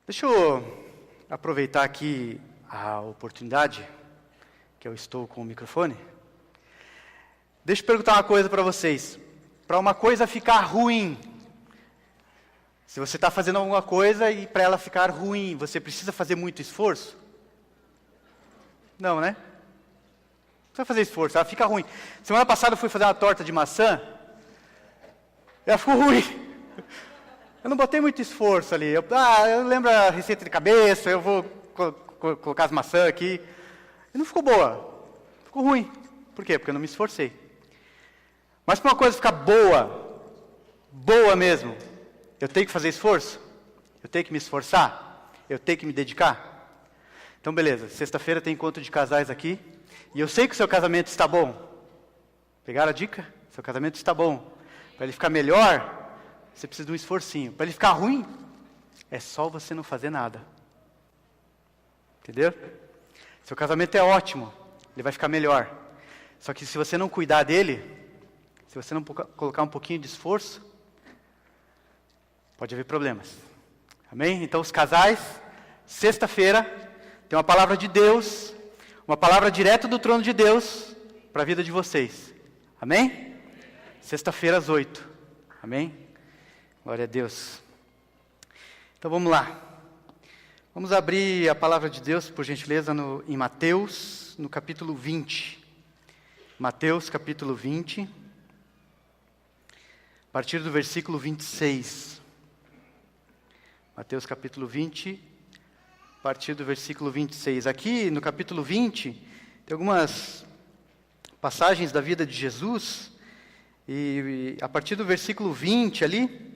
Deixa eu aproveitar aqui a oportunidade, que eu estou com o microfone. Deixa eu perguntar uma coisa para vocês. Para uma coisa ficar ruim, se você está fazendo alguma coisa e para ela ficar ruim, você precisa fazer muito esforço? Não, né? Não precisa fazer esforço, ela fica ruim. Semana passada eu fui fazer uma torta de maçã, ela ficou ruim. Eu não botei muito esforço ali. Eu lembro a receita de cabeça, eu vou colocar as maçãs aqui. E não ficou boa, ficou ruim. Por quê? Porque eu não me esforcei. Mas para uma coisa ficar boa mesmo, eu tenho que fazer esforço? Eu tenho que me esforçar? Eu tenho que me dedicar? Então beleza, sexta-feira tem encontro de casais aqui. E eu sei que o seu casamento está bom. Pegaram a dica? Seu casamento está bom. Para ele ficar melhor, você precisa de um esforcinho. Para ele ficar ruim, é só você não fazer nada. Entendeu? Seu casamento é ótimo, ele vai ficar melhor. Só que se você não cuidar dele, se você não colocar um pouquinho de esforço, pode haver problemas. Amém? Então os casais, sexta-feira, tem uma palavra de Deus, uma palavra direto do trono de Deus para a vida de vocês. Amém? Sexta-feira às 8. Amém? Glória a Deus. Então vamos lá. Vamos abrir a palavra de Deus, por gentileza, em Mateus, no capítulo 20. Mateus, capítulo 20. A partir do versículo 26. Mateus, capítulo 20, a partir do versículo 26. Aqui, no capítulo 20, tem algumas passagens da vida de Jesus. E a partir do versículo 20 ali,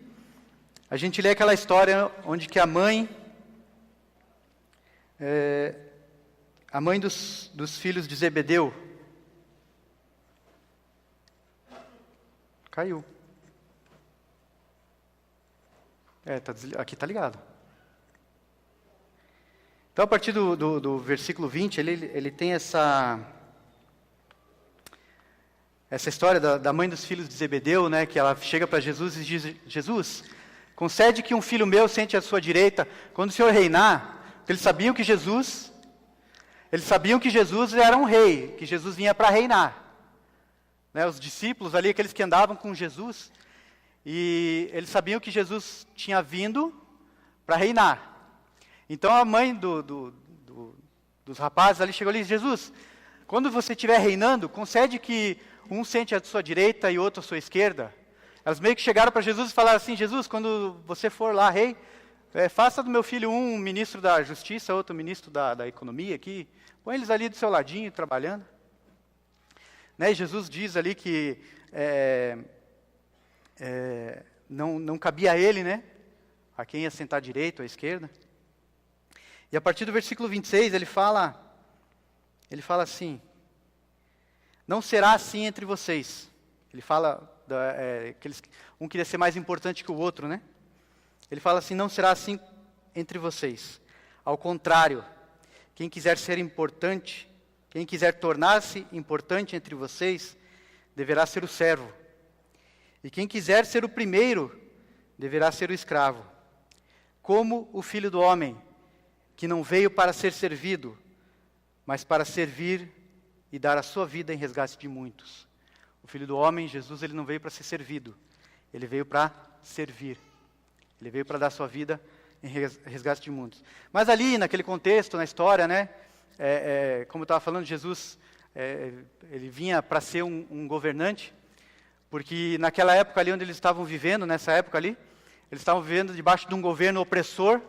a gente lê aquela história onde que a mãe dos filhos de Zebedeu caiu. Aqui está ligado. Então, a partir do versículo 20, ele tem essa história da mãe dos filhos de Zebedeu, né, que ela chega para Jesus e diz: Jesus, concede que um filho meu sente à sua direita quando o Senhor reinar. Porque eles sabiam que Jesus era um rei, que Jesus vinha para reinar. Né, os discípulos ali, aqueles que andavam com Jesus, e eles sabiam que Jesus tinha vindo para reinar. Então a mãe dos rapazes ali chegou ali e disse: Jesus, quando você estiver reinando, concede que um sente à sua direita e outro à sua esquerda. Elas meio que chegaram para Jesus e falaram assim: Jesus, quando você for lá rei, faça do meu filho um ministro da justiça, outro ministro da economia aqui. Põe eles ali do seu ladinho, trabalhando. Né, e Jesus diz ali que não cabia a ele, né, a quem ia sentar à direita ou à esquerda. E a partir do versículo 26, ele fala assim: não será assim entre vocês. Ele fala que um queria ser mais importante que o outro, né? Ele fala assim: não será assim entre vocês. Ao contrário, quem quiser ser importante, quem quiser tornar-se importante entre vocês, deverá ser o servo. E quem quiser ser o primeiro, deverá ser o escravo. Como o Filho do Homem, que não veio para ser servido, mas para servir e dar a sua vida em resgate de muitos. O Filho do Homem, Jesus, ele não veio para ser servido, ele veio para servir. Ele veio para dar a sua vida em resgate de muitos. Mas ali, naquele contexto, na história, né, como eu estava falando, Jesus, ele vinha para ser um governante, porque naquela época ali onde eles estavam vivendo, nessa época ali, eles estavam vivendo debaixo de um governo opressor,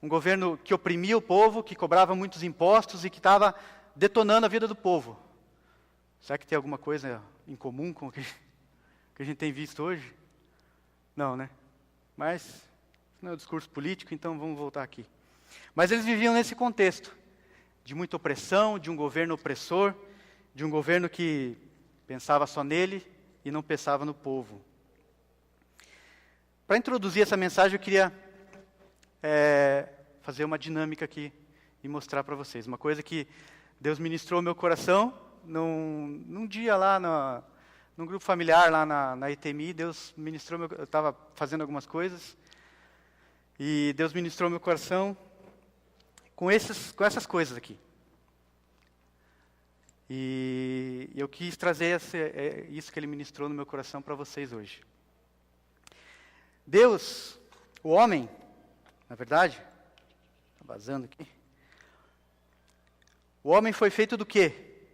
um governo que oprimia o povo, que cobrava muitos impostos e que estava detonando a vida do povo. Será que tem alguma coisa em comum com o que a gente tem visto hoje? Não, né? Mas não é um discurso político, então vamos voltar aqui. Mas eles viviam nesse contexto de muita opressão, de um governo opressor, de um governo que pensava só nele e não pensava no povo. Para introduzir essa mensagem, eu queria fazer uma dinâmica aqui e mostrar para vocês. Uma coisa que Deus ministrou ao meu coração num dia lá num grupo familiar lá na ITMI. Deus ministrou, eu estava fazendo algumas coisas E Deus ministrou meu coração com essas coisas aqui. E eu quis trazer isso que Ele ministrou no meu coração para vocês hoje. Deus, o homem, na verdade, está vazando aqui. O homem foi feito do quê?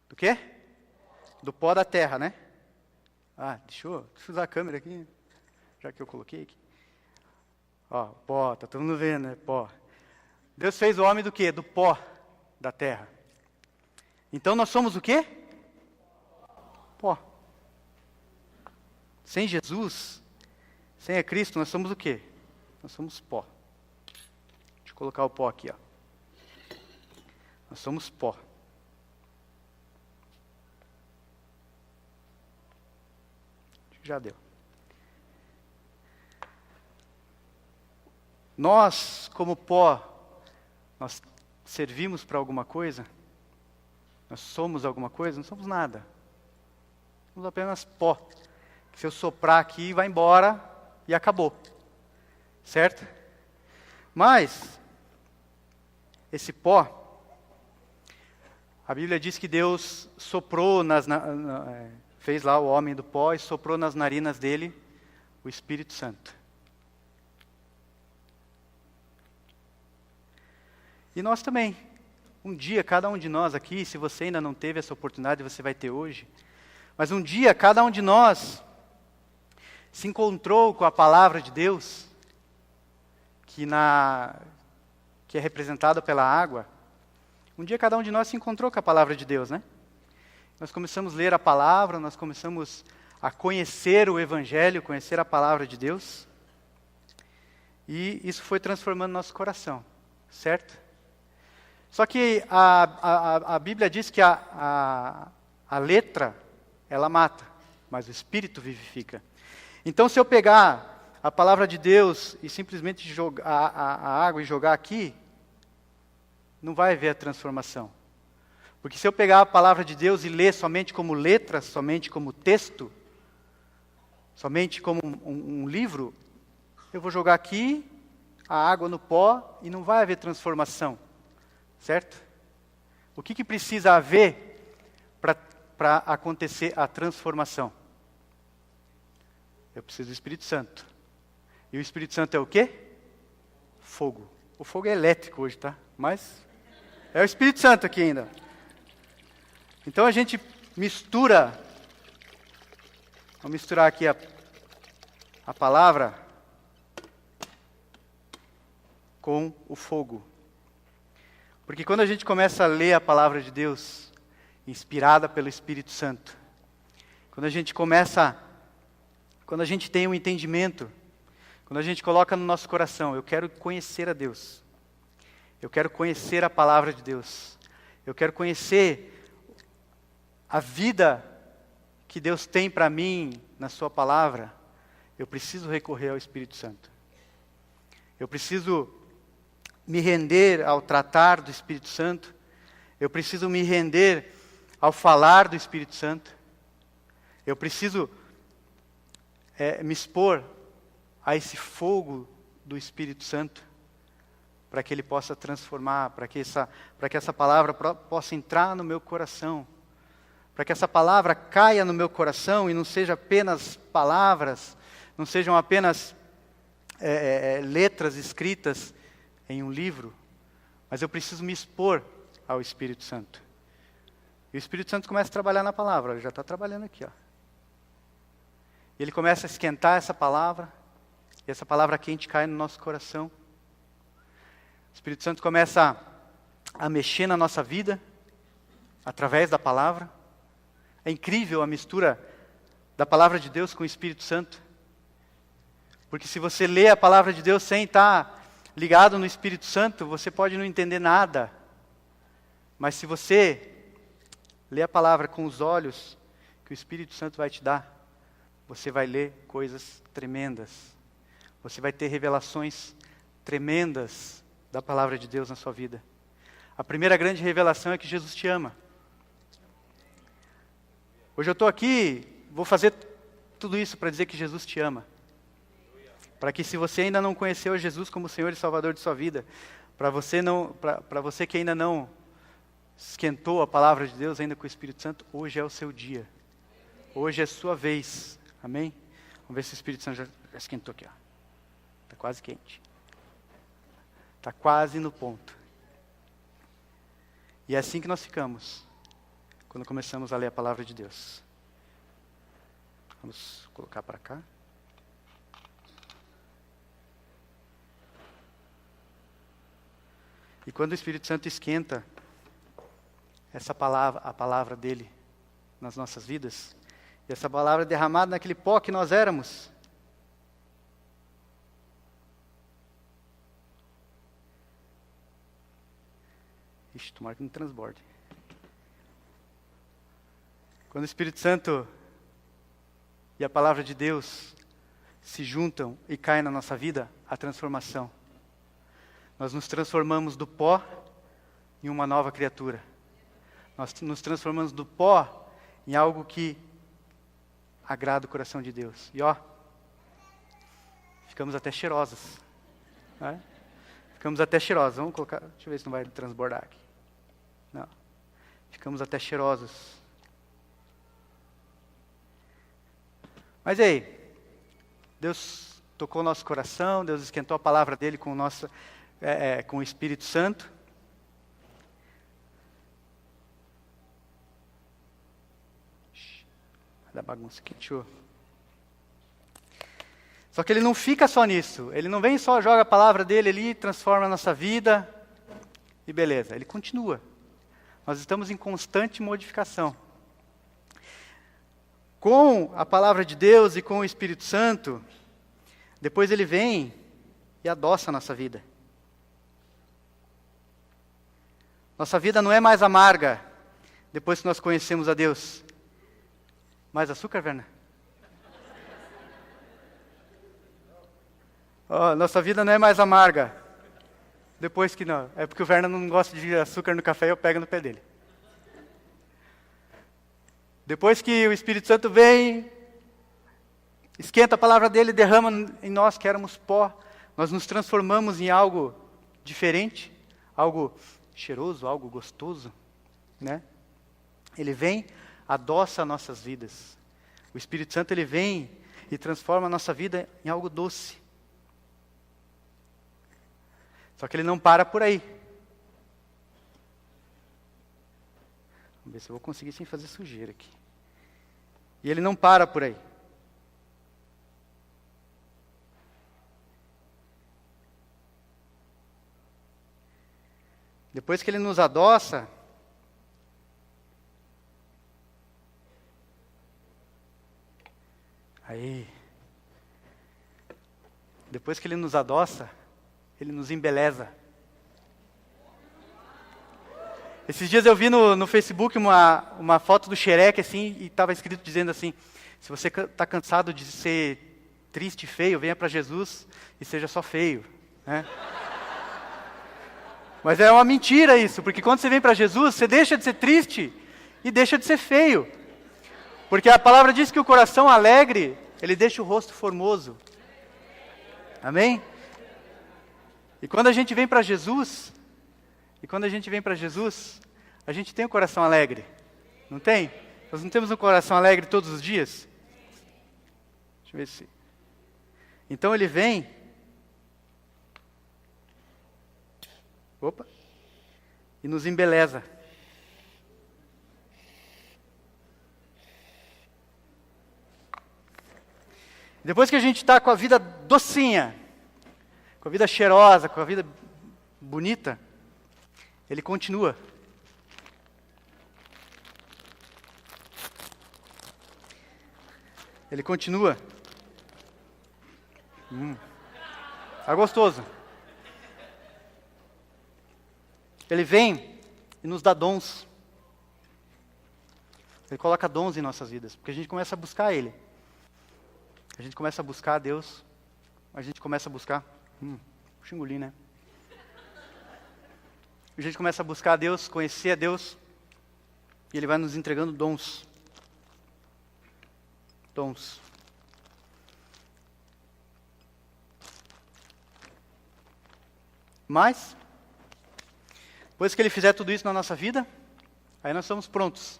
Do quê? Do pó da terra, né? Deixa eu usar a câmera aqui, já que eu coloquei aqui. Ó, pó, tá todo mundo vendo, né? Pó. Deus fez o homem do quê? Do pó da terra. Então nós somos o quê? Pó. Sem Jesus, sem a Cristo, nós somos o quê? Nós somos pó. Deixa eu colocar o pó aqui, ó. Nós somos pó. Já deu. Nós, como pó, nós servimos para alguma coisa? Nós somos alguma coisa? Não somos nada. Somos apenas pó. Que se eu soprar aqui, vai embora e acabou. Certo? Mas, esse pó, a Bíblia diz que Deus soprou, fez lá o homem do pó e soprou nas narinas dele o Espírito Santo. E nós também. Um dia, cada um de nós aqui, se você ainda não teve essa oportunidade, você vai ter hoje. Mas um dia, cada um de nós se encontrou com a palavra de Deus, que é representada pela água. Um dia, cada um de nós se encontrou com a palavra de Deus, né? Nós começamos a ler a palavra, nós começamos a conhecer o Evangelho, conhecer a palavra de Deus. E isso foi transformando nosso coração, certo? Só que a Bíblia diz que a letra, ela mata, mas o Espírito vivifica. Então, se eu pegar a palavra de Deus e simplesmente jogar a água e jogar aqui, não vai haver a transformação. Porque se eu pegar a palavra de Deus e ler somente como letra, somente como texto, somente como um livro, eu vou jogar aqui a água no pó e não vai haver transformação. Certo? O que precisa haver para acontecer a transformação? Eu preciso do Espírito Santo. E o Espírito Santo é o quê? Fogo. O fogo é elétrico hoje, tá? Mas é o Espírito Santo aqui ainda. Então a gente mistura. Vamos misturar aqui a palavra com o fogo. Porque quando a gente começa a ler a palavra de Deus, inspirada pelo Espírito Santo, quando a gente tem um entendimento, quando a gente coloca no nosso coração, eu quero conhecer a Deus, eu quero conhecer a palavra de Deus, eu quero conhecer a vida que Deus tem para mim na sua palavra, eu preciso recorrer ao Espírito Santo. Eu preciso me render ao tratar do Espírito Santo. Eu preciso me render ao falar do Espírito Santo. Eu preciso me expor a esse fogo do Espírito Santo, para que ele possa transformar, para que essa palavra possa entrar no meu coração, para que essa palavra caia no meu coração e não seja apenas palavras, não sejam apenas letras escritas em um livro, mas eu preciso me expor ao Espírito Santo. E o Espírito Santo começa a trabalhar na palavra, ele já está trabalhando aqui, ó. E ele começa a esquentar essa palavra, e essa palavra quente cai no nosso coração. O Espírito Santo começa a mexer na nossa vida, através da palavra. É incrível a mistura da palavra de Deus com o Espírito Santo. Porque se você lê a palavra de Deus sem estar ligado no Espírito Santo, você pode não entender nada. Mas se você lê a palavra com os olhos que o Espírito Santo vai te dar, você vai ler coisas tremendas. Você vai ter revelações tremendas da palavra de Deus na sua vida. A primeira grande revelação é que Jesus te ama. Hoje eu estou aqui, vou fazer tudo isso para dizer que Jesus te ama. Para que, se você ainda não conheceu Jesus como Senhor e Salvador de sua vida, para você que ainda não esquentou a palavra de Deus ainda com o Espírito Santo, hoje é o seu dia. Hoje é a sua vez. Amém? Vamos ver se o Espírito Santo já esquentou aqui. Está quase quente. Está quase no ponto. E é assim que nós ficamos quando começamos a ler a palavra de Deus. Vamos colocar para cá. E quando o Espírito Santo esquenta essa palavra, a palavra dele nas nossas vidas, e essa palavra é derramada naquele pó que nós éramos, ixi, tomara que não transborde. Quando o Espírito Santo e a palavra de Deus se juntam e caem na nossa vida, a transformação. Nós nos transformamos do pó em uma nova criatura. Nós nos transformamos do pó em algo que agrada o coração de Deus. E ficamos até cheirosos. Né? Ficamos até cheirosos. Vamos colocar, deixa eu ver se não vai transbordar aqui. Não. Ficamos até cheirosos. Mas aí, Deus tocou o nosso coração, Deus esquentou a palavra dele com o Espírito Santo. Vai dar bagunça aqui, deixa eu... Só que ele não fica só nisso. Ele não vem só, joga a palavra dele ali, transforma a nossa vida e beleza. Ele continua. Nós estamos em constante modificação. Com a palavra de Deus e com o Espírito Santo, depois ele vem e adoça a nossa vida. Nossa vida não é mais amarga depois que nós conhecemos a Deus. Mais açúcar, Werner? Nossa vida não é mais amarga depois que não. É porque o Werner não gosta de açúcar no café e eu pego no pé dele. Depois que o Espírito Santo vem, esquenta a palavra dele, derrama em nós que éramos pó, nós nos transformamos em algo diferente, algo cheiroso, algo gostoso, né? Ele vem, adoça nossas vidas. O Espírito Santo, ele vem e transforma a nossa vida em algo doce. Só que ele não para por aí. Vamos ver se eu vou conseguir sem fazer sujeira aqui. E ele não para por aí. Depois que ele nos adoça, depois que ele nos adoça, ele nos embeleza. Esses dias eu vi no Facebook uma foto do Xerec, assim, e estava escrito dizendo assim: se você está cansado de ser triste e feio, venha para Jesus e seja só feio. Né? Mas é uma mentira isso, porque quando você vem para Jesus, você deixa de ser triste e deixa de ser feio. Porque a palavra diz que o coração alegre, ele deixa o rosto formoso. Amém? E quando a gente vem para Jesus, a gente tem um coração alegre. Não tem? Nós não temos um coração alegre todos os dias? Deixa eu ver se... Então ele vem... E nos embeleza. Depois que a gente está com a vida docinha, com a vida cheirosa, com a vida bonita, ele continua. Ele continua. Tá gostoso. Ele vem e nos dá dons. Ele coloca dons em nossas vidas, porque a gente começa a buscar Ele. A gente começa a buscar a Deus. A gente começa a buscar... Puxa um golinho, né? A gente começa a buscar a Deus, conhecer a Deus. E Ele vai nos entregando dons. Dons. Mas, depois que Ele fizer tudo isso na nossa vida, aí nós estamos prontos.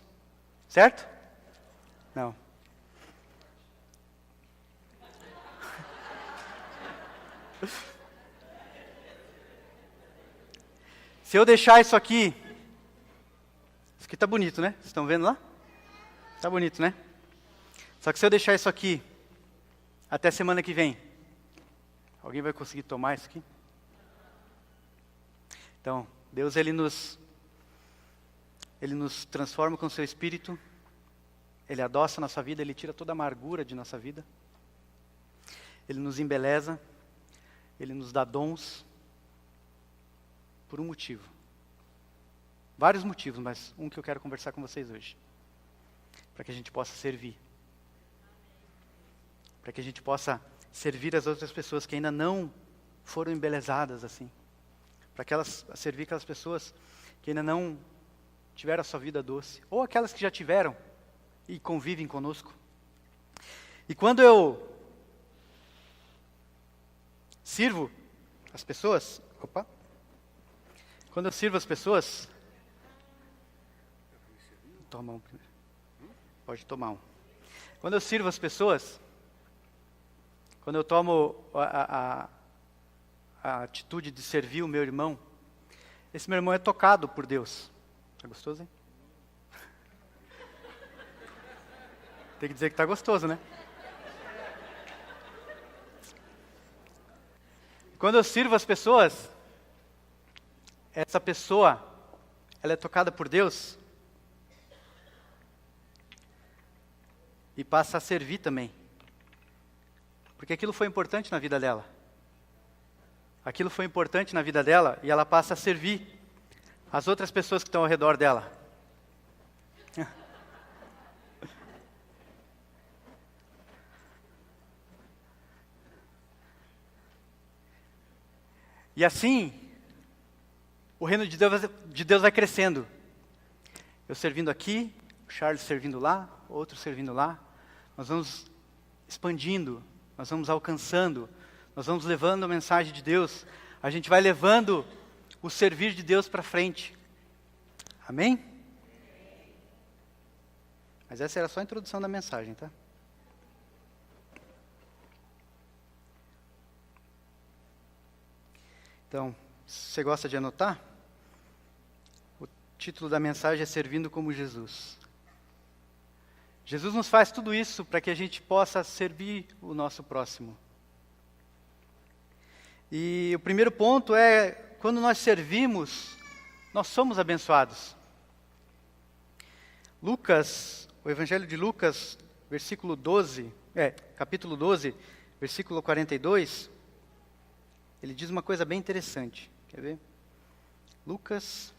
Certo? Não. Se eu deixar isso aqui está bonito, né? Vocês estão vendo lá? Está bonito, né? Só que se eu deixar isso aqui até semana que vem, alguém vai conseguir tomar isso aqui? Então, Deus ele nos transforma com o seu Espírito, Ele adoça a nossa vida, Ele tira toda a amargura de nossa vida, Ele nos embeleza, Ele nos dá dons, por um motivo. Vários motivos, mas um que eu quero conversar com vocês hoje. Para que a gente possa servir. Para que a gente possa servir as outras pessoas que ainda não foram embelezadas assim. Para servir aquelas pessoas que ainda não tiveram a sua vida doce. Ou aquelas que já tiveram e convivem conosco. E quando eu sirvo as pessoas... Quando eu sirvo as pessoas... Toma um primeiro. Pode tomar um. Quando eu sirvo as pessoas, quando eu tomo a atitude de servir o meu irmão, esse meu irmão é tocado por Deus. Tá gostoso, hein? Tem que dizer que tá gostoso, né? Quando eu sirvo as pessoas, essa pessoa, ela é tocada por Deus, e passa a servir também. Porque aquilo foi importante na vida dela. Aquilo foi importante na vida dela e ela passa a servir as outras pessoas que estão ao redor dela. E assim, o reino de Deus vai crescendo. Eu servindo aqui, o Charles servindo lá, outro servindo lá. Nós vamos expandindo, nós vamos alcançando, nós vamos levando a mensagem de Deus. A gente vai levando o servir de Deus para frente. Amém? Mas essa era só a introdução da mensagem, tá? Então, se você gosta de anotar, o título da mensagem é Servindo como Jesus. Jesus nos faz tudo isso para que a gente possa servir o nosso próximo. E o primeiro ponto é, quando nós servimos, nós somos abençoados. Lucas, o Evangelho de Lucas, capítulo 12, versículo 42, ele diz uma coisa bem interessante. Quer ver? Lucas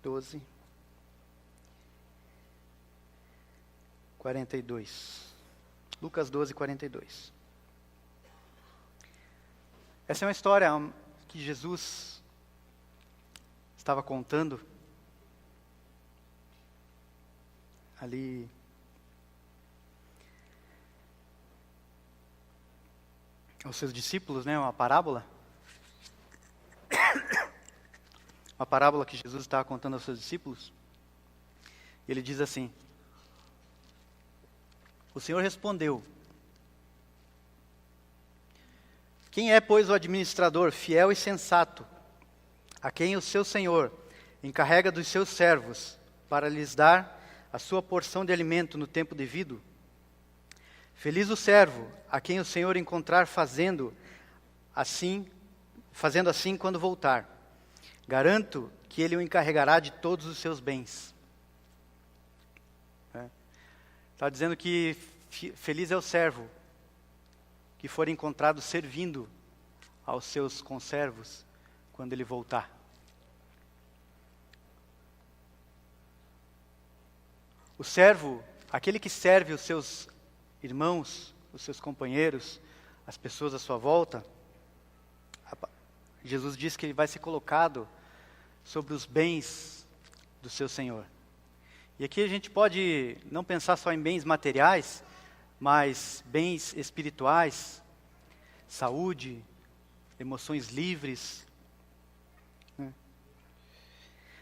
12, 42. Lucas 12, 42. Essa é uma história que Jesus estava contando ali aos seus discípulos, né? Uma parábola. Uma parábola que Jesus estava contando aos seus discípulos. E ele diz assim: o Senhor respondeu: quem é, pois, o administrador fiel e sensato, a quem o seu Senhor encarrega dos seus servos para lhes dar a sua porção de alimento no tempo devido? Feliz o servo a quem o Senhor encontrar fazendo assim quando voltar. Garanto que ele o encarregará de todos os seus bens. Está dizendo que feliz é o servo que for encontrado servindo aos seus conservos quando ele voltar. O servo, aquele que serve os seus irmãos, os seus companheiros, as pessoas à sua volta, Jesus diz que ele vai ser colocado sobre os bens do seu Senhor. E aqui a gente pode não pensar só em bens materiais, mas bens espirituais, saúde, emoções livres.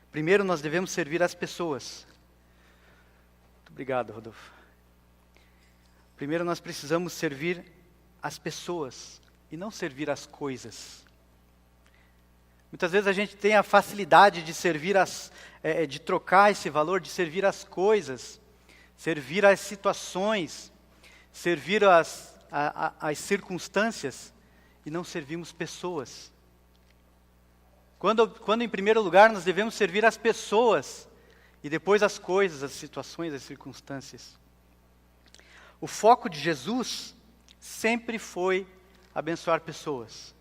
Primeiro nós devemos servir as pessoas. Muito obrigado, Rodolfo. Primeiro nós precisamos servir as pessoas e não servir as coisas. Muitas vezes a gente tem a facilidade de servir de trocar esse valor, de servir as coisas, servir as situações, servir as circunstâncias e não servimos pessoas. Quando em primeiro lugar nós devemos servir as pessoas e depois as coisas, as situações, as circunstâncias. O foco de Jesus sempre foi abençoar pessoas.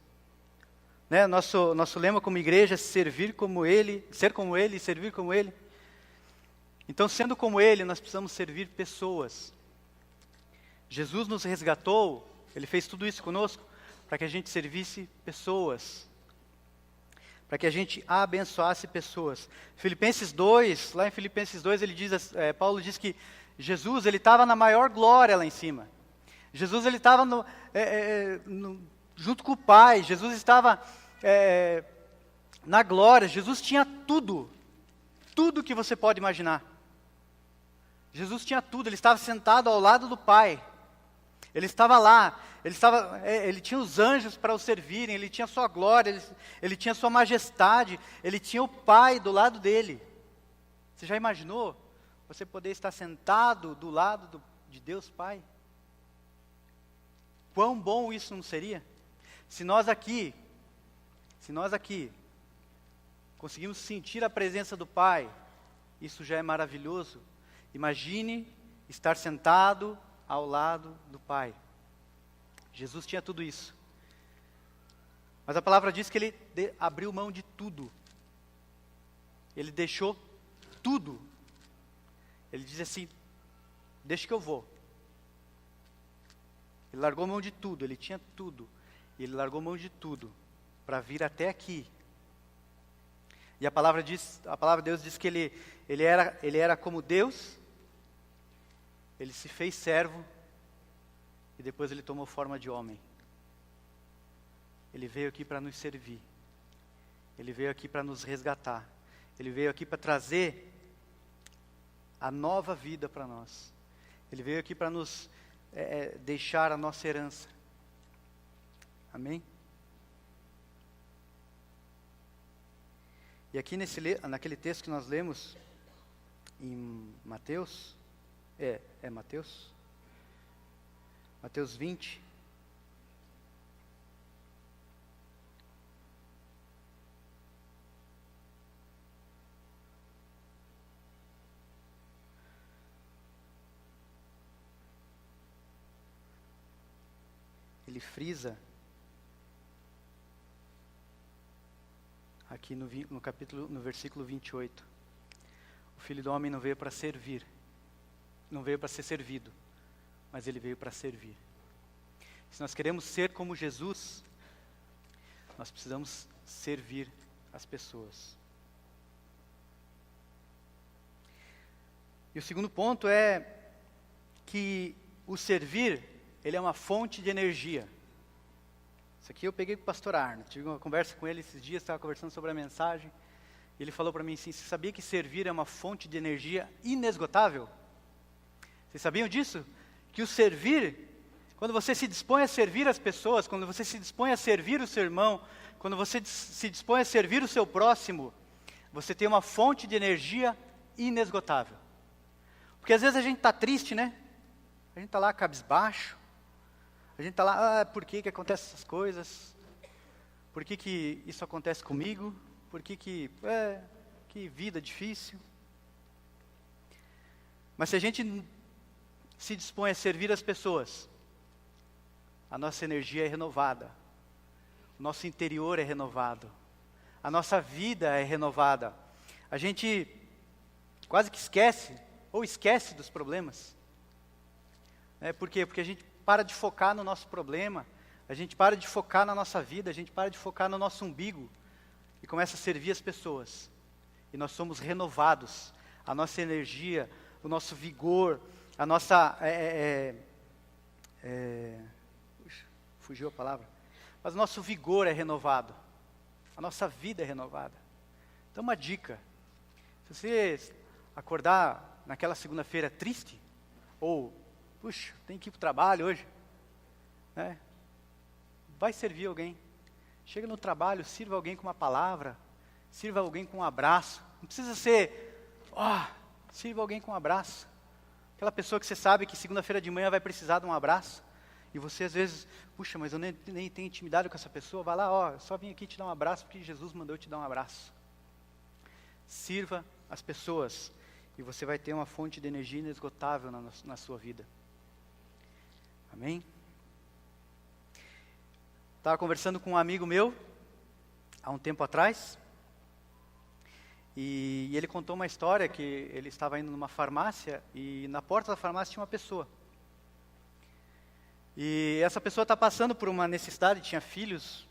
Né? Nosso lema como igreja é ser como Ele e servir como Ele. Então, sendo como Ele, nós precisamos servir pessoas. Jesus nos resgatou, Ele fez tudo isso conosco, para que a gente servisse pessoas. Para que a gente abençoasse pessoas. Filipenses 2, lá em Filipenses 2, Paulo diz que Jesus, ele estava na maior glória lá em cima. Jesus, ele estava junto com o Pai. Jesus estava na glória. Jesus tinha tudo. Tudo que você pode imaginar. Jesus tinha tudo. Ele estava sentado ao lado do Pai. Ele estava lá. Ele tinha os anjos para o servirem. Ele tinha sua glória. Ele tinha sua majestade. Ele tinha o Pai do lado dele. Você já imaginou você poder estar sentado do lado de Deus Pai? Quão bom isso não seria? Se nós aqui conseguimos sentir a presença do Pai, isso já é maravilhoso. Imagine estar sentado ao lado do Pai. Jesus tinha tudo isso. Mas a palavra diz que ele abriu mão de tudo. Ele deixou tudo. Ele diz assim, deixa que eu vou. Ele largou mão de tudo, ele tinha tudo. E ele largou mão de tudo para vir até aqui. E a palavra de Deus diz que ele era como Deus, ele se fez servo, e depois ele tomou forma de homem. Ele veio aqui para nos servir. Ele veio aqui para nos resgatar. Ele veio aqui para trazer a nova vida para nós. Ele veio aqui para nos deixar a nossa herança. Amém? E aqui naquele texto que nós lemos em Mateus, Mateus? Mateus 20. Ele frisa aqui no versículo 28. O Filho do Homem não veio para servir, não veio para ser servido, mas ele veio para servir. Se nós queremos ser como Jesus, nós precisamos servir as pessoas. E o segundo ponto é que o servir, ele é uma fonte de energia. Isso aqui eu peguei com o pastor Arno. Tive uma conversa com ele esses dias, estava conversando sobre a mensagem. Ele falou para mim assim, você sabia que servir é uma fonte de energia inesgotável? Vocês sabiam disso? Que o servir, quando você se dispõe a servir as pessoas, quando você se dispõe a servir o seu irmão, quando você se dispõe a servir o seu próximo, você tem uma fonte de energia inesgotável. Porque às vezes a gente está triste, né? A gente está lá cabisbaixo. A gente está lá, por que acontecem essas coisas? Por que isso acontece comigo? Por que vida difícil? Mas se a gente se dispõe a servir as pessoas, a nossa energia é renovada, o nosso interior é renovado, a nossa vida é renovada. A gente quase que esquece dos problemas. Por quê? Porque a gente para de focar no nosso problema, a gente para de focar na nossa vida, a gente para de focar no nosso umbigo e começa a servir as pessoas. E nós somos renovados, a nossa energia, o nosso vigor, a nossa... fugiu a palavra. mas nosso vigor é renovado. A nossa vida é renovada. Então uma dica, se você acordar naquela segunda-feira triste, ou, puxa, tem que ir para o trabalho hoje, né? Vai servir alguém. Chega no trabalho, sirva alguém com uma palavra, sirva alguém com um abraço. Não precisa ser, sirva alguém com um abraço. Aquela pessoa que você sabe que segunda-feira de manhã vai precisar de um abraço, e você às vezes, puxa, mas eu nem tenho intimidade com essa pessoa, vai lá, só vim aqui te dar um abraço, porque Jesus mandou eu te dar um abraço. Sirva as pessoas, e você vai ter uma fonte de energia inesgotável na sua vida. Amém? Estava conversando com um amigo meu, há um tempo atrás, e ele contou uma história que ele estava indo numa farmácia, e na porta da farmácia tinha uma pessoa. E essa pessoa está passando por uma necessidade, tinha filhos,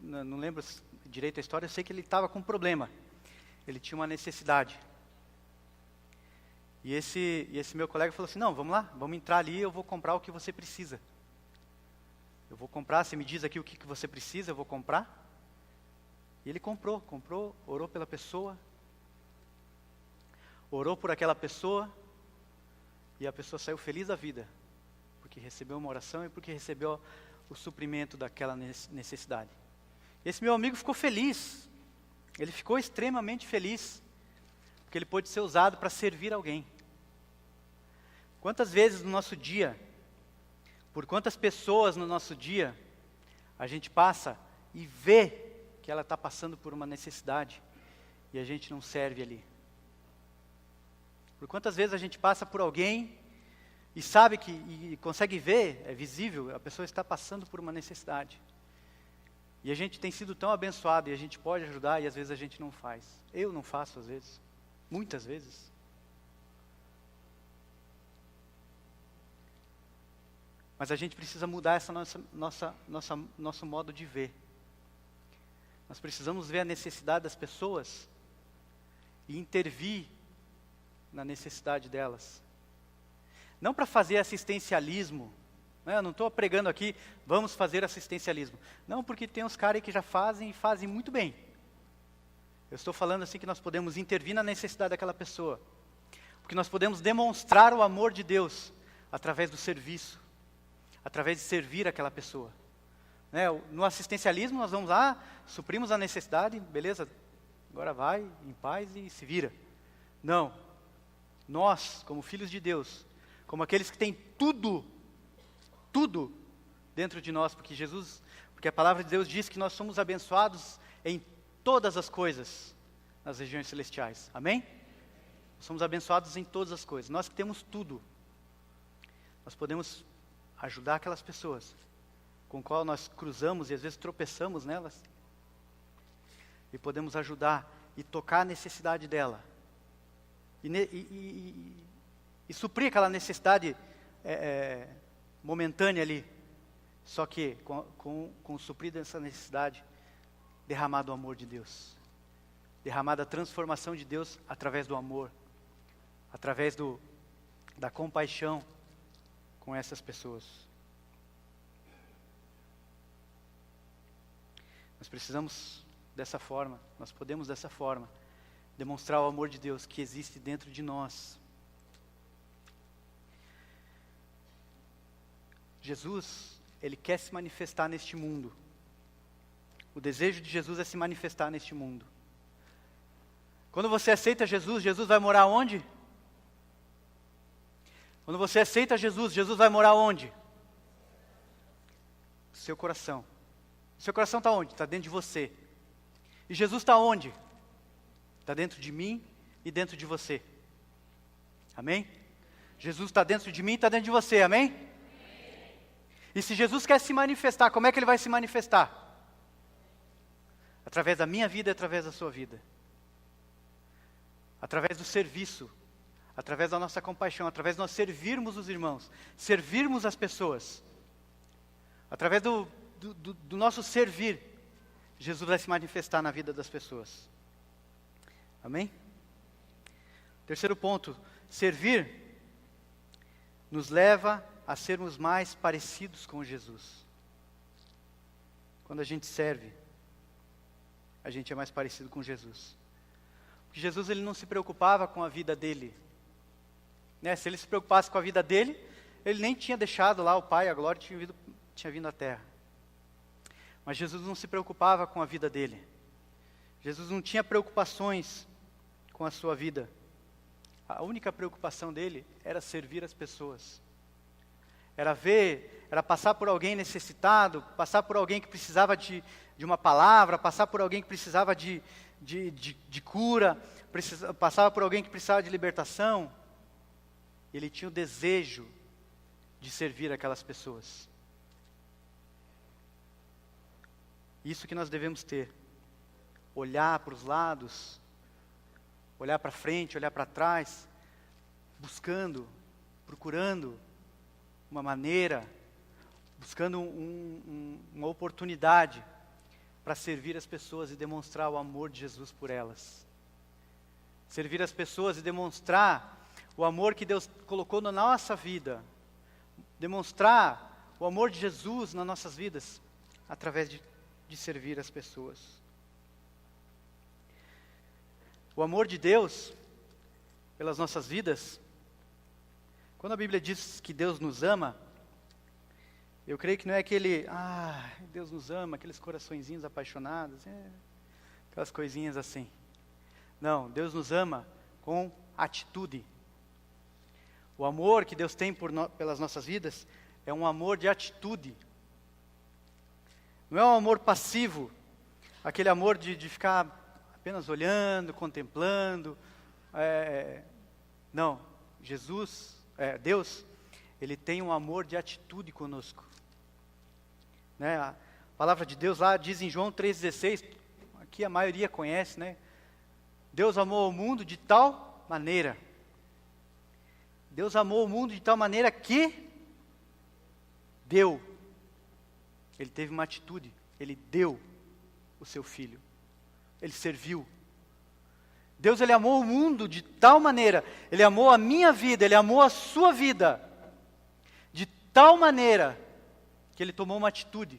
não lembro direito a história, eu sei que ele estava com um problema. Ele tinha uma necessidade. E esse meu colega falou assim, não, vamos lá, vamos entrar ali, eu vou comprar o que você precisa. Eu vou comprar, você me diz aqui o que você precisa, eu vou comprar. E ele comprou, orou pela pessoa, orou por aquela pessoa, e a pessoa saiu feliz da vida, porque recebeu uma oração e porque recebeu o suprimento daquela necessidade. Esse meu amigo ficou feliz, ele ficou extremamente feliz, porque ele pôde ser usado para servir alguém. Quantas vezes no nosso dia, por quantas pessoas no nosso dia, a gente passa e vê que ela está passando por uma necessidade, e a gente não serve ali. Por quantas vezes a gente passa por alguém, e sabe que, e consegue ver, é visível, a pessoa está passando por uma necessidade. E a gente tem sido tão abençoado, e a gente pode ajudar, e às vezes a gente não faz. Eu não faço às vezes, muitas vezes. Mas a gente precisa mudar essa nosso modo de ver. Nós precisamos ver a necessidade das pessoas e intervir na necessidade delas. Não para fazer assistencialismo, né? Eu não estou pregando aqui, vamos fazer assistencialismo. Não, porque tem uns caras que já fazem e fazem muito bem. Eu estou falando assim que nós podemos intervir na necessidade daquela pessoa. Porque nós podemos demonstrar o amor de Deus através do serviço, através de servir aquela pessoa. Né? No assistencialismo nós vamos lá, suprimos a necessidade, beleza, agora vai em paz e se vira. Não, nós como filhos de Deus, como aqueles que têm tudo dentro de nós, porque a palavra de Deus diz que nós somos abençoados em todas as coisas nas regiões celestiais, amém? Somos abençoados em todas as coisas, nós que temos tudo, nós podemos ajudar aquelas pessoas com qual nós cruzamos e às vezes tropeçamos nelas, e podemos ajudar e tocar a necessidade dela, e suprir aquela necessidade momentânea ali, só que com o suprir dessa necessidade, derramado o amor de Deus, derramada a transformação de Deus através do amor, através da compaixão com essas pessoas. Nós precisamos dessa forma, nós podemos dessa forma, demonstrar o amor de Deus que existe dentro de nós. Jesus, Ele quer se manifestar neste mundo. O desejo de Jesus é se manifestar neste mundo. Quando você aceita Jesus, Jesus vai morar onde? Quando você aceita Jesus, Jesus vai morar onde? No seu coração. O seu coração está onde? Está dentro de você. E Jesus está onde? Está dentro de mim e dentro de você. Amém? Jesus está dentro de mim e está dentro de você, amém? E se Jesus quer se manifestar, como é que Ele vai se manifestar? Através da minha vida e através da sua vida. Através do serviço, através da nossa compaixão, através de nós servirmos os irmãos, servirmos as pessoas. Através do nosso servir, Jesus vai se manifestar na vida das pessoas. Amém? Terceiro ponto, servir nos leva a sermos mais parecidos com Jesus. quando a gente serve, a gente é mais parecido com Jesus. Porque Jesus, ele não se preocupava com a vida dele. Né? Se ele se preocupasse com a vida dele, ele nem tinha deixado lá o Pai, a glória tinha vindo à terra. Mas Jesus não se preocupava com a vida dele. Jesus não tinha preocupações com a sua vida. A única preocupação dele era servir as pessoas. Era passar por alguém necessitado, passar por alguém que precisava de uma palavra, passar por alguém que precisava de cura, passava por alguém que precisava de libertação. Ele tinha o desejo de servir aquelas pessoas. Isso que nós devemos ter. Olhar para os lados, olhar para frente, olhar para trás, buscando, procurando uma maneira, buscando uma oportunidade para servir as pessoas e demonstrar o amor de Jesus por elas. Servir as pessoas e demonstrar o amor que Deus colocou na nossa vida. Demonstrar o amor de Jesus nas nossas vidas, através de servir as pessoas. O amor de Deus pelas nossas vidas, quando a Bíblia diz que Deus nos ama, eu creio que não é aquele, Deus nos ama, aqueles coraçõezinhos apaixonados, aquelas coisinhas assim. Não, Deus nos ama com atitude. O amor que Deus tem pelas nossas vidas é um amor de atitude. Não é um amor passivo, aquele amor de ficar apenas olhando, contemplando. Não, Deus, Ele tem um amor de atitude conosco. Né? A palavra de Deus lá diz em João 3,16, aqui a maioria conhece, né? Deus amou o mundo de tal maneira. Deus amou o mundo de tal maneira que deu. Ele teve uma atitude, Ele deu o seu Filho. Ele serviu. Deus, Ele amou o mundo de tal maneira, Ele amou a minha vida, Ele amou a sua vida, de tal maneira, que Ele tomou uma atitude.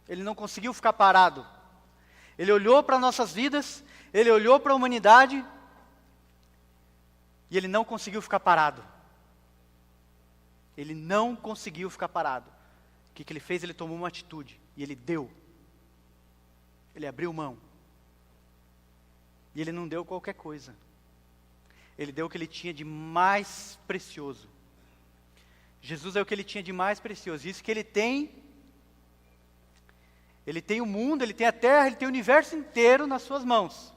Ele não conseguiu ficar parado. Ele olhou para nossas vidas, Ele olhou para a humanidade, e Ele não conseguiu ficar parado. Ele não conseguiu ficar parado. O que Ele fez? Ele tomou uma atitude, e Ele deu. Ele abriu mão. E Ele não deu qualquer coisa. Ele deu o que Ele tinha de mais precioso. Jesus é o que Ele tinha de mais precioso. Isso que Ele tem o mundo, Ele tem a terra, Ele tem o universo inteiro nas suas mãos.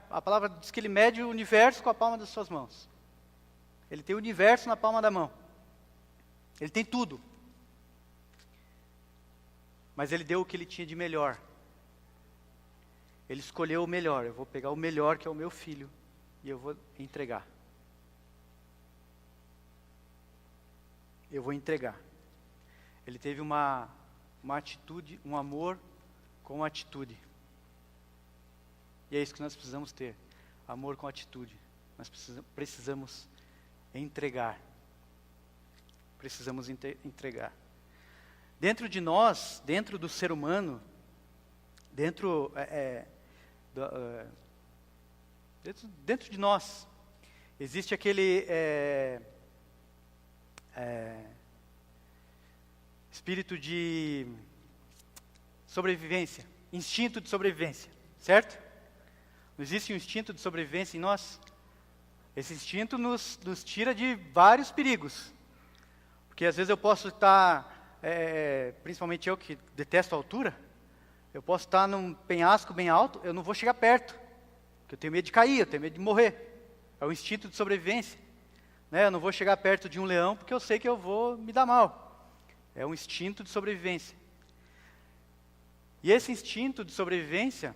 A palavra diz que Ele mede o universo com a palma das suas mãos. Ele tem o universo na palma da mão. Ele tem tudo. Mas Ele deu o que Ele tinha de melhor. Ele escolheu o melhor. Eu vou pegar o melhor, que é o meu filho, e eu vou entregar. Eu vou entregar. Ele teve uma atitude, um amor com atitude. E é isso que nós precisamos ter. Amor com atitude. Nós precisamos entregar. Precisamos entregar. Dentro de nós, dentro do ser humano, dentro de nós, existe aquele espírito de sobrevivência, instinto de sobrevivência, certo? Não existe um instinto de sobrevivência em nós? Esse instinto nos tira de vários perigos. Porque às vezes eu posso estar, principalmente eu que detesto a altura, eu posso estar num penhasco bem alto, eu não vou chegar perto, porque eu tenho medo de cair, eu tenho medo de morrer. É o instinto de sobrevivência. Né? Eu não vou chegar perto de um leão, porque eu sei que eu vou me dar mal. É um instinto de sobrevivência. E esse instinto de sobrevivência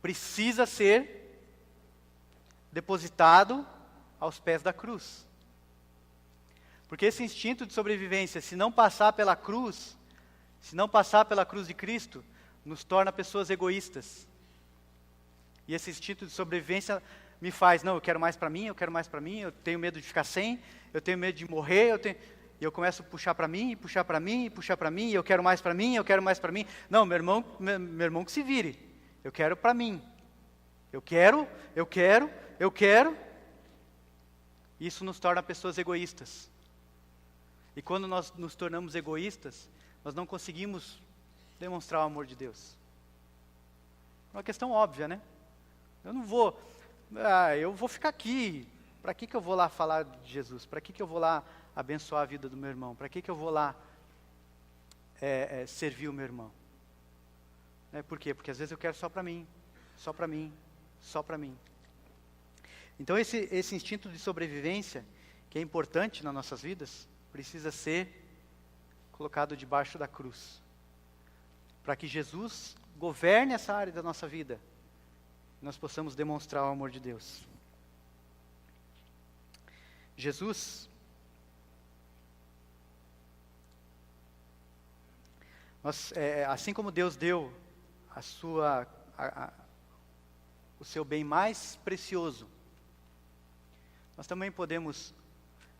precisa ser depositado aos pés da cruz. Porque esse instinto de sobrevivência, se não passar pela cruz de Cristo, nos torna pessoas egoístas. E esse instinto de sobrevivência me faz, não, eu quero mais para mim, eu tenho medo de ficar sem, eu tenho medo de morrer, e eu começo a puxar para mim, puxar para mim, puxar para mim, e eu quero mais para mim, eu quero mais para mim. Não, meu irmão que se vire. Eu quero para mim. Eu quero. Isso nos torna pessoas egoístas. E quando nós nos tornamos egoístas, nós não conseguimos demonstrar o amor de Deus. É uma questão óbvia, né? Eu vou ficar aqui. Para que eu vou lá falar de Jesus? Para que eu vou lá abençoar a vida do meu irmão? Para que eu vou lá servir o meu irmão? Por quê? Porque às vezes eu quero só para mim, só para mim, só para mim. Então esse instinto de sobrevivência, que é importante nas nossas vidas, precisa ser colocado debaixo da cruz. Para que Jesus governe essa área da nossa vida, nós possamos demonstrar o amor de Deus. Jesus, assim como Deus deu o seu bem mais precioso, nós também podemos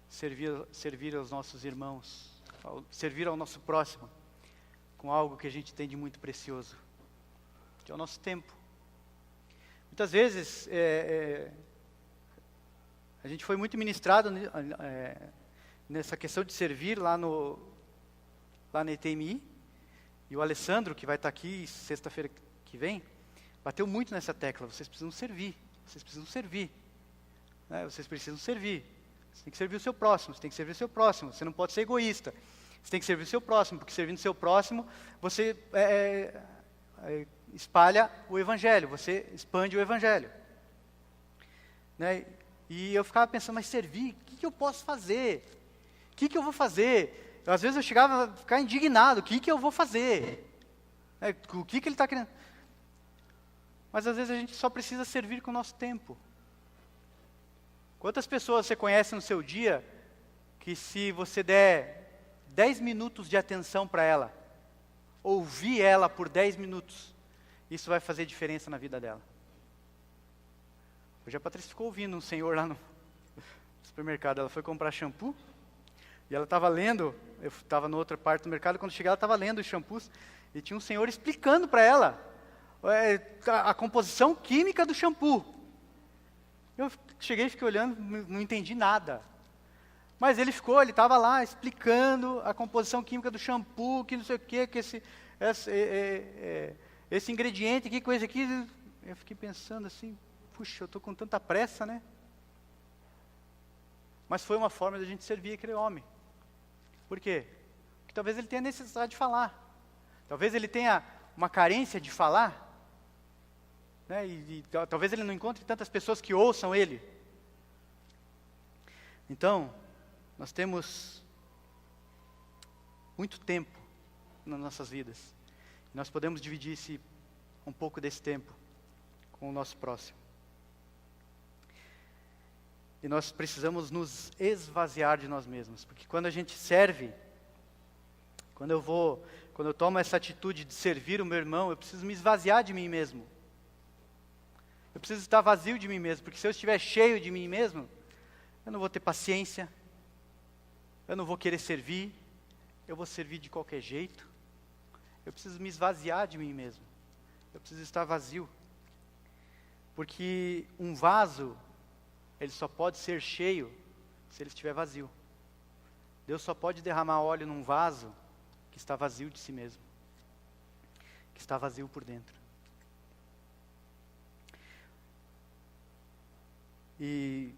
servir aos nossos irmãos, servir ao nosso próximo, com algo que a gente tem de muito precioso, que é o nosso tempo. Muitas vezes, a gente foi muito ministrado nessa questão de servir lá na ETMI, e o Alessandro, que vai estar aqui sexta-feira que vem, bateu muito nessa tecla: vocês precisam servir, vocês precisam servir, né? Vocês precisam servir, você tem que servir o seu próximo, você tem que servir o seu próximo, você não pode ser egoísta, você tem que servir o seu próximo, porque servindo o seu próximo, você espalha o Evangelho, você expande o Evangelho, né? E eu ficava pensando, mas servir, o que eu posso fazer? O que eu vou fazer? Às vezes eu chegava a ficar indignado, o que eu vou fazer? O que ele está querendo? Mas às vezes a gente só precisa servir com o nosso tempo. Quantas pessoas você conhece no seu dia, que se você der 10 minutos de atenção para ela, ouvir ela por 10 minutos, isso vai fazer diferença na vida dela? Hoje a Patrícia ficou ouvindo um senhor lá no supermercado, ela foi comprar shampoo, e ela estava lendo, eu estava na outra parte do mercado, quando cheguei ela estava lendo os shampoos, e tinha um senhor explicando para ela a composição química do shampoo. Eu cheguei e fiquei olhando, não entendi nada. Mas ele estava lá explicando a composição química do shampoo, que não sei o quê, que esse ingrediente, que coisa aqui. Eu fiquei pensando assim, puxa, eu estou com tanta pressa, né? Mas foi uma forma de a gente servir aquele homem. Por quê? Porque talvez ele tenha necessidade de falar. Talvez ele tenha uma carência de falar. Né? E talvez ele não encontre tantas pessoas que ouçam ele. Então, nós temos muito tempo nas nossas vidas. Nós podemos dividir um pouco desse tempo com o nosso próximo. E nós precisamos nos esvaziar de nós mesmos, porque quando a gente serve, quando eu tomo essa atitude de servir o meu irmão, eu preciso me esvaziar de mim mesmo. Eu preciso estar vazio de mim mesmo, porque se eu estiver cheio de mim mesmo, eu não vou ter paciência, eu não vou querer servir, eu vou servir de qualquer jeito. Eu preciso me esvaziar de mim mesmo, eu preciso estar vazio, porque um vaso, ele só pode ser cheio se ele estiver vazio. Deus só pode derramar óleo num vaso que está vazio de si mesmo, que está vazio por dentro. E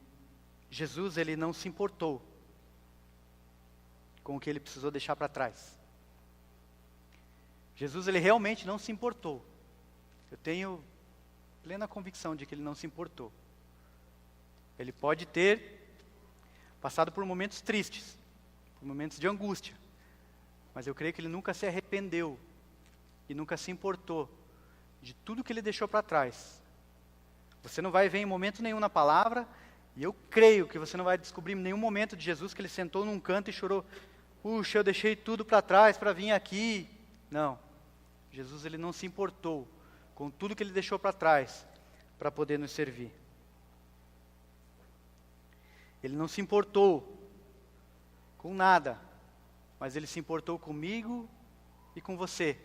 Jesus, ele não se importou com o que ele precisou deixar para trás. Jesus, ele realmente não se importou. Eu tenho plena convicção de que ele não se importou. Ele pode ter passado por momentos tristes, por momentos de angústia, mas eu creio que ele nunca se arrependeu e nunca se importou de tudo que ele deixou para trás. Você não vai ver em momento nenhum na palavra, e eu creio que você não vai descobrir em nenhum momento de Jesus que ele sentou num canto e chorou: puxa, eu deixei tudo para trás para vir aqui. Não, Jesus, ele não se importou com tudo que ele deixou para trás para poder nos servir. Ele não se importou com nada mas Ele se importou comigo e com você.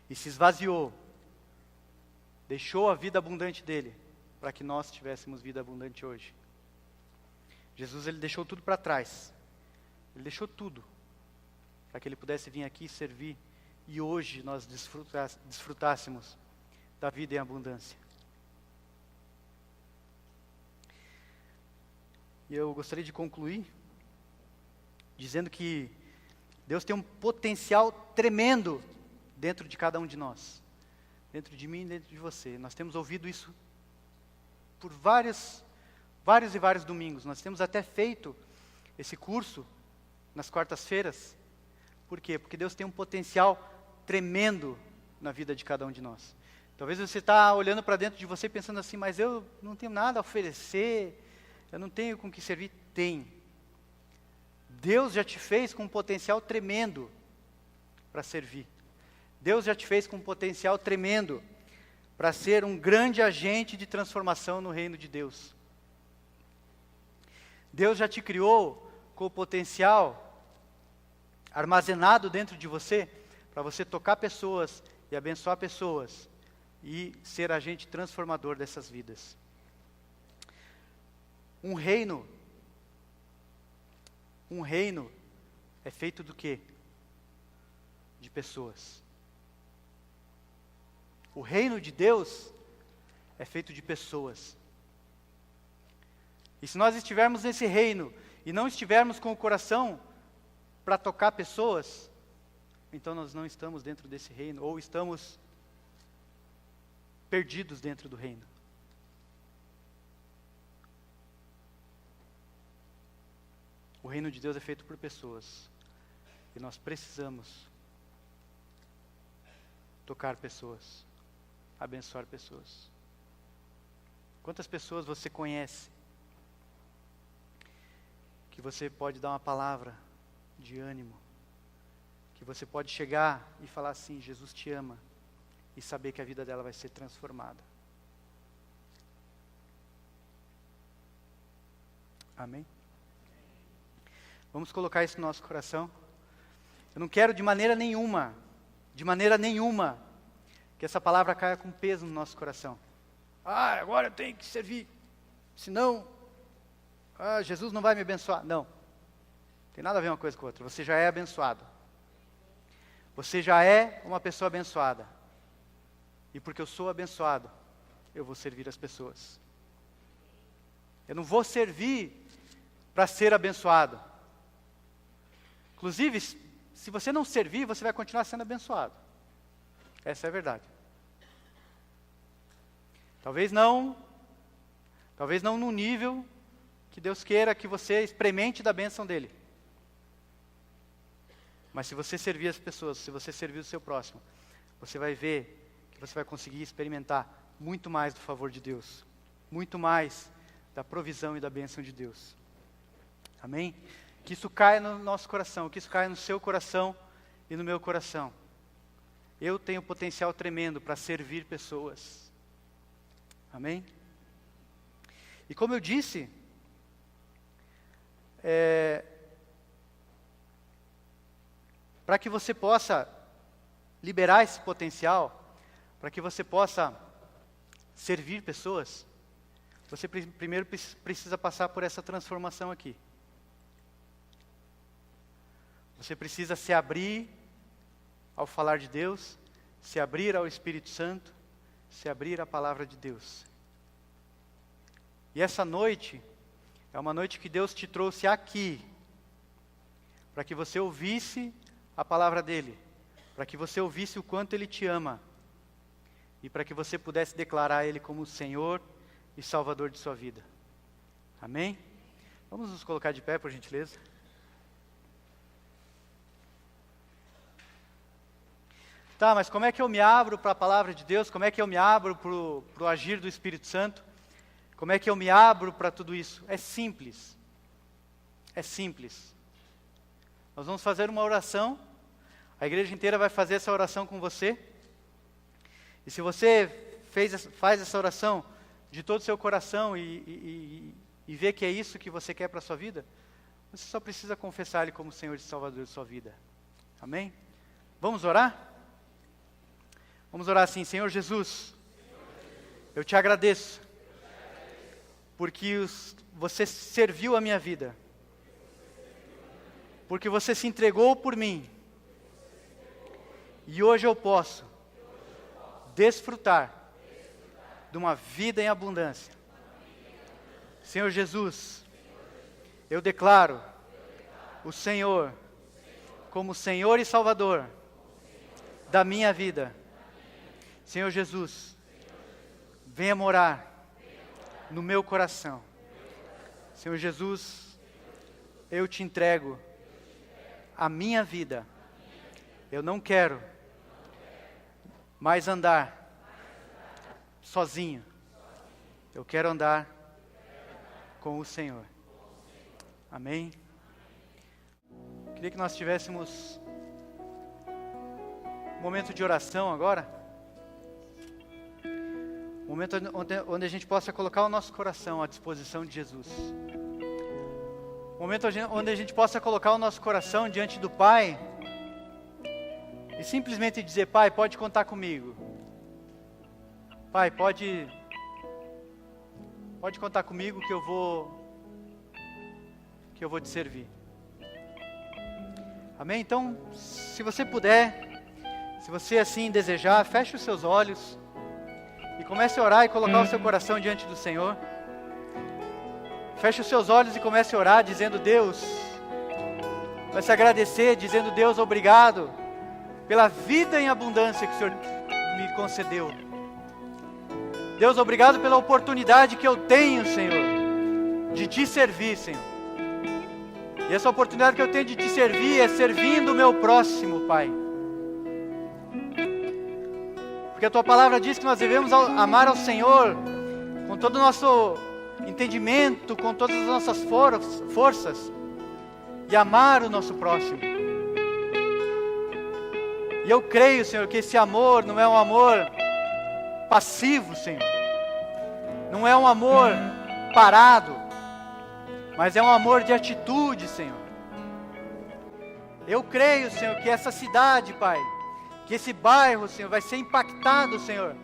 E se esvaziou, deixou a vida abundante dele, para que nós tivéssemos vida abundante hoje. Jesus, Ele deixou tudo para trás. Ele deixou tudo, para que Ele pudesse vir aqui servir, e hoje nós desfrutássemos da vida em abundância. E eu gostaria de concluir dizendo que Deus tem um potencial tremendo dentro de cada um de nós. Dentro de mim e dentro de você. Nós temos ouvido isso por vários e vários domingos. Nós temos até feito esse curso nas quartas-feiras. Por quê? Porque Deus tem um potencial tremendo na vida de cada um de nós. Talvez você está olhando para dentro de você pensando assim, mas eu não tenho nada a oferecer, eu não tenho com que servir. Tem. Deus já te fez com um potencial tremendo para servir. Deus já te fez com um potencial tremendo para ser um grande agente de transformação no reino de Deus. Deus já te criou com o potencial armazenado dentro de você, para você tocar pessoas e abençoar pessoas e ser agente transformador dessas vidas. Um reino é feito do quê? De pessoas. O reino de Deus é feito de pessoas. E se nós estivermos nesse reino e não estivermos com o coração para tocar pessoas, então nós não estamos dentro desse reino, ou estamos perdidos dentro do reino. O reino de Deus é feito por pessoas. E nós precisamos tocar pessoas, abençoar pessoas. Quantas pessoas você conhece que você pode dar uma palavra de ânimo, que você pode chegar e falar assim, Jesus te ama, e saber que a vida dela vai ser transformada. Amém? Vamos colocar isso no nosso coração. Eu não quero de maneira nenhuma, que essa palavra caia com peso no nosso coração. Agora eu tenho que servir, senão, Jesus não vai me abençoar. Não tem nada a ver uma coisa com a outra. Você já é abençoado. Você já é uma pessoa abençoada. E porque eu sou abençoado, eu vou servir as pessoas. Eu não vou servir para ser abençoado. Inclusive, se você não servir, você vai continuar sendo abençoado. Essa é a verdade. Talvez não no nível que Deus queira que você experimente da bênção dele. Mas se você servir as pessoas, se você servir o seu próximo, você vai ver que você vai conseguir experimentar muito mais do favor de Deus. Muito mais da provisão e da bênção de Deus. Amém? Que isso caia no nosso coração, que isso caia no seu coração e no meu coração. Eu tenho potencial tremendo para servir pessoas. Amém? E como eu disse, para que você possa liberar esse potencial, para que você possa servir pessoas, você primeiro precisa passar por essa transformação aqui. Você precisa se abrir ao falar de Deus, se abrir ao Espírito Santo, se abrir à palavra de Deus. E essa noite é uma noite que Deus te trouxe aqui, para que você ouvisse a palavra dEle, para que você ouvisse o quanto Ele te ama, e para que você pudesse declarar Ele como Senhor e Salvador de sua vida. Amém? Vamos nos colocar de pé, por gentileza. Tá, mas como é que eu me abro para a palavra de Deus? Como é que eu me abro para o agir do Espírito Santo? Como é que eu me abro para tudo isso? É simples. É simples. Nós vamos fazer uma oração. A igreja inteira vai fazer essa oração com você. E se você faz essa oração de todo o seu coração e vê que é isso que você quer para a sua vida, Você só precisa confessar Ele como Senhor e Salvador de sua vida. Amém? Vamos orar? Vamos orar assim: Senhor Jesus, eu te agradeço, porque você serviu a minha vida, porque você se entregou por mim, e hoje eu posso desfrutar de uma vida em abundância. Senhor Jesus, eu declaro o Senhor como Senhor e Salvador da minha vida. Senhor Jesus, venha morar no meu coração. Senhor Jesus, eu te entrego a minha vida. Eu não quero mais andar sozinho. Eu quero andar com o Senhor. Amém? Queria que nós tivéssemos um momento de oração agora. Um momento onde a gente possa colocar o nosso coração à disposição de Jesus. Um momento onde a gente possa colocar o nosso coração diante do Pai e simplesmente dizer: Pai, pode contar comigo. Pai, pode contar comigo que eu vou te servir. Amém? Então, se você puder, se você assim desejar, feche os seus olhos e comece a orar e colocar o seu coração diante do Senhor. Feche os seus olhos e comece a orar dizendo: Deus, comece a agradecer, dizendo: Deus, obrigado pela vida em abundância que o Senhor me concedeu. Deus, obrigado pela oportunidade que eu tenho, Senhor, de te servir, Senhor. E essa oportunidade que eu tenho de te servir é servindo o meu próximo, Pai. Porque a Tua palavra diz que nós devemos amar ao Senhor com todo o nosso entendimento, com todas as nossas forças, e amar o nosso próximo. E eu creio, Senhor, que esse amor não é um amor passivo, Senhor. Não é um amor parado, mas é um amor de atitude, Senhor. Eu creio, Senhor, que essa cidade, Pai, que esse bairro, Senhor, vai ser impactado, Senhor,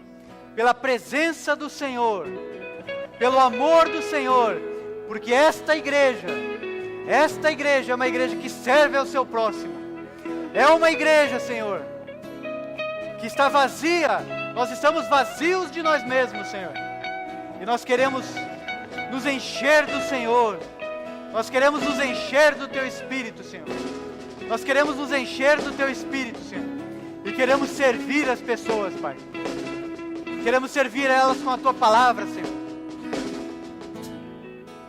pela presença do Senhor, pelo amor do Senhor, porque esta igreja é uma igreja que serve ao seu próximo. É uma igreja, Senhor, que está vazia. Nós estamos vazios de nós mesmos, Senhor, e nós queremos nos encher do Senhor. Nós queremos nos encher do Teu Espírito, Senhor. Nós queremos nos encher do Teu Espírito, Senhor. E queremos servir as pessoas, Pai. Queremos servir elas com a Tua palavra, Senhor.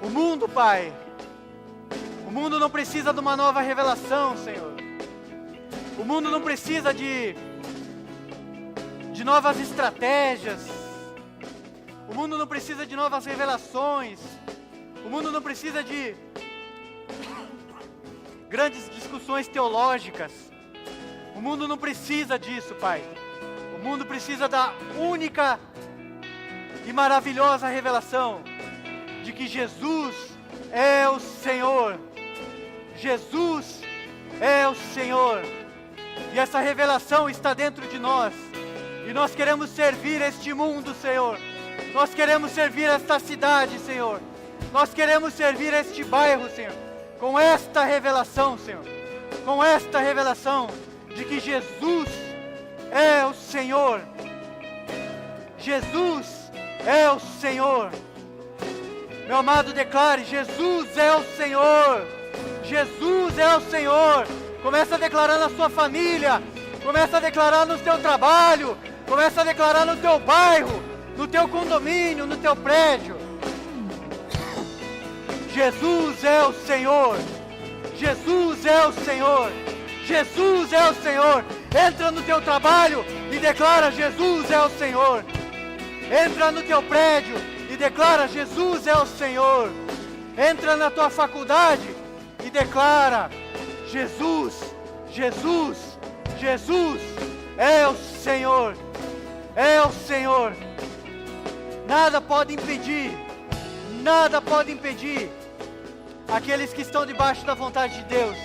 O mundo, Pai, o mundo não precisa de uma nova revelação, Senhor. O mundo não precisa de novas estratégias. O mundo não precisa de novas revelações. O mundo não precisa de grandes discussões teológicas. O mundo não precisa disso, Pai. O mundo precisa da única e maravilhosa revelação de que Jesus é o Senhor. Jesus é o Senhor. E essa revelação está dentro de nós. E nós queremos servir este mundo, Senhor. Nós queremos servir esta cidade, Senhor. Nós queremos servir este bairro, Senhor, com esta revelação, Senhor. Com esta revelação de que Jesus é o Senhor. Jesus é o Senhor. Meu amado, declare: Jesus é o Senhor. Jesus é o Senhor. Começa a declarar na sua família. Começa a declarar no teu trabalho. Começa a declarar no teu bairro, no teu condomínio, no teu prédio. Jesus é o Senhor. Jesus é o Senhor. Jesus é o Senhor. Entra no teu trabalho e declara: Jesus é o Senhor. Entra no teu prédio e declara: Jesus é o Senhor. Entra na tua faculdade e declara: Jesus, Jesus, Jesus é o Senhor. É o Senhor. Nada pode impedir aqueles que estão debaixo da vontade de Deus.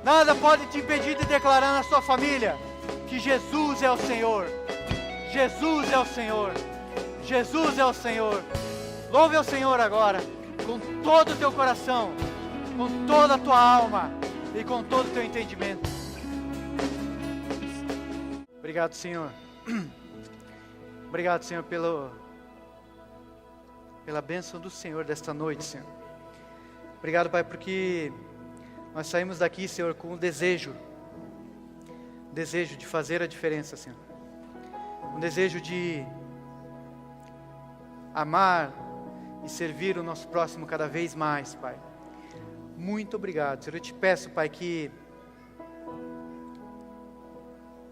Nada pode te impedir de declarar na sua família que Jesus é o Senhor. Jesus é o Senhor. Jesus é o Senhor. Louve ao Senhor agora, com todo o teu coração, com toda a tua alma e com todo o teu entendimento. Obrigado, Senhor. Obrigado, Senhor, pela bênção do Senhor desta noite, Senhor. Obrigado, Pai, porque nós saímos daqui, Senhor, com o desejo de fazer a diferença, Senhor. Um desejo de amar e servir o nosso próximo cada vez mais, Pai. Muito obrigado, Senhor. Eu te peço, Pai, que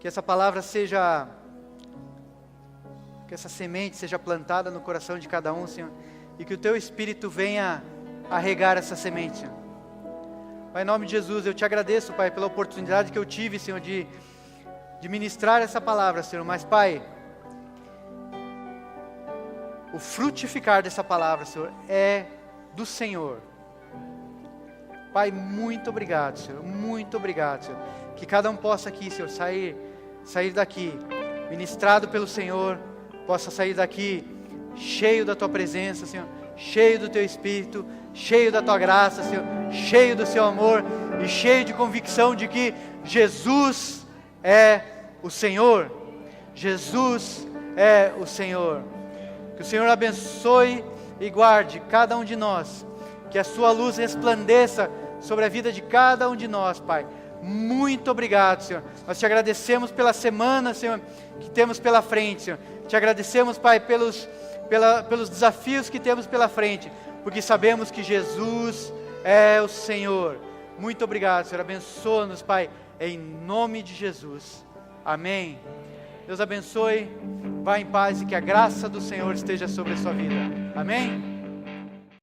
essa palavra seja, que essa semente seja plantada no coração de cada um, Senhor, e que o Teu Espírito venha a regar essa semente, Senhor. Pai, em nome de Jesus, eu te agradeço, Pai, pela oportunidade que eu tive, Senhor, de ministrar essa palavra, Senhor, mas, Pai, o frutificar dessa palavra, Senhor, é do Senhor. Pai, muito obrigado, Senhor, muito obrigado, Senhor, que cada um possa aqui, Senhor, sair daqui, ministrado pelo Senhor, possa sair daqui cheio da Tua presença, Senhor, cheio do Teu Espírito, cheio da Tua graça, Senhor, cheio do Seu amor e cheio de convicção de que Jesus é o Senhor. Jesus é o Senhor. Que o Senhor abençoe e guarde cada um de nós, que a Sua luz resplandeça sobre a vida de cada um de nós, Pai. Muito obrigado, Senhor. Nós te agradecemos pela semana, Senhor, que temos pela frente, Senhor. Te agradecemos, Pai, pelos desafios que temos pela frente, porque sabemos que Jesus é o Senhor. Muito obrigado, Senhor. Abençoa-nos, Pai, em nome de Jesus. Amém. Deus abençoe. Vá em paz e que a graça do Senhor esteja sobre a sua vida. Amém.